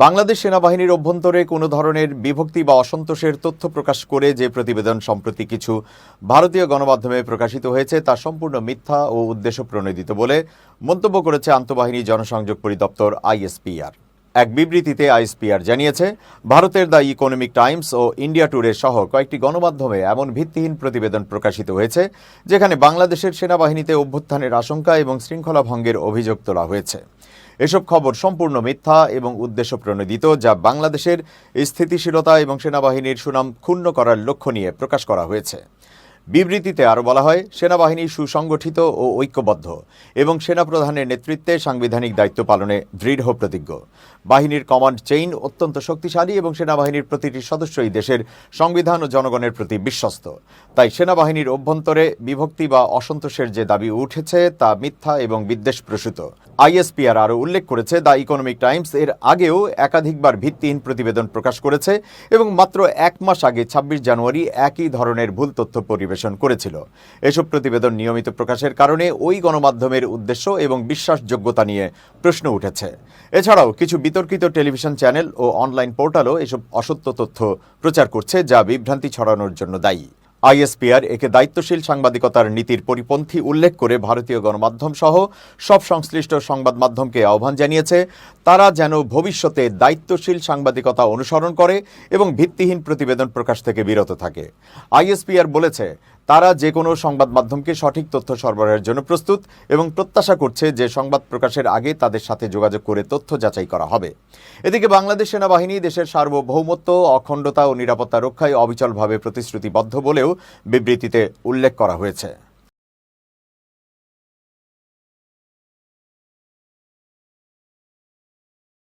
বাংলাদেশ সেনাবাহিনীর অভ্যন্তরে কোনো ধরনের বিভক্তি বা অসন্তোষের তথ্য প্রকাশ করে যে প্রতিবেদন সম্প্রতি কিছু ভারতীয় গণমাধ্যমে প্রকাশিত হয়েছে তা সম্পূর্ণ মিথ্যা ও উদ্দেশ্য প্রণোদিত বলে মন্তব্য করেছে আন্তঃবাহিনী জনসংযোগ পরিদপ্তর আইএসপিআর। এক বিবৃতিতে আইএসপিআর জানিয়েছে, ভারতের দ্য ইকোনমিক টাইমস ও ইন্ডিয়া টুডে সহ কয়েকটি গণমাধ্যমে এমন ভিত্তিহীন প্রতিবেদন প্রকাশিত হয়েছে যেখানে বাংলাদেশের সেনাবাহিনীতে অভ্যুত্থানের আশঙ্কা এবং শৃঙ্খলা ভঙ্গের অভিযোগ তোলা হয়েছে। এসব খবর সম্পূর্ণ মিথ্যা এবং উদ্দেশ্য প্রণোদিত, যা বাংলাদেশের স্থিতিশীলতা এবং সেনাবাহিনীর সুনাম ক্ষুণ্ণ করার লক্ষ্য নিয়ে প্রকাশ করা হয়েছে। বিবৃতিতে আরও বলা হয়, সেনাবাহিনী সুসংগঠিত ও ঐক্যবদ্ধ এবং সেনাপ্রধানের নেতৃত্বে সাংবিধানিক দায়িত্ব পালনে দৃঢ় প্রতিজ্ঞ। বাহিনীর কমান্ড চেইন অত্যন্ত শক্তিশালী এবং সেনাবাহিনীর প্রতিটি সদস্যই দেশের সংবিধান ও জনগণের প্রতি বিশ্বস্ত। তাই সেনাবাহিনীর অভ্যন্তরে বিভক্তি বা অসন্তোষের যে দাবি উঠেছে তা মিথ্যা এবং বিদ্বেষপ্রসূত। আইএসপিআর আরও উল্লেখ করেছে, দ্য ইকোনমিক টাইমস এর আগেও একাধিকবার ভিত্তিহীন প্রতিবেদন প্রকাশ করেছে এবং মাত্র এক মাস আগে ২৬ জানুয়ারি একই ধরনের ভুল তথ্য পরিবেশন করেছিল। এসব প্রতিবেদন নিয়মিত প্রকাশের কারণে ওই গণমাধ্যমের উদ্দেশ্য এবং বিশ্বাসযোগ্যতা নিয়ে প্রশ্ন উঠেছে। এছাড়াও কিছু বিতর্কিত টেলিভিশন চ্যানেল ও অনলাইন পোর্টালও এসব অসত্য তথ্য প্রচার করছে, যা বিভ্রান্তি ছড়ানোর জন্য দায়ী। আইএসপিআর একে দায়িত্বশীল সাংবাদিকতার নীতির পরিপন্থী উল্লেখ করে ভারতীয় গণমাধ্যম সহ সব সংশ্লিষ্ট সংবাদ মাধ্যমকে আহ্বান জানিয়েছে তারা যেন ভবিষ্যতে দায়িত্বশীল সাংবাদিকতা অনুসরণ করে এবং ভিত্তিহীন প্রতিবেদন প্রকাশ থেকে বিরত থাকে। আইএসপিআর বলেছে, তারা যে কোনো সংবাদ মাধ্যমকে সঠিক তথ্য সরবরাহের জন্য প্রস্তুত এবং প্রত্যাশা করছে যে সংবাদ প্রকাশের আগে তাদের সাথে যোগাযোগ করে তথ্য যাচাই করা হবে। এদিকে বাংলাদেশ সেনাবাহিনী দেশের সার্বভৌমত্ব, অখণ্ডতা ও নিরাপত্তা রক্ষায় অবিচলভাবে প্রতিশ্রুতিবদ্ধ বলেও বিবৃতিতে উল্লেখ করা হয়েছে।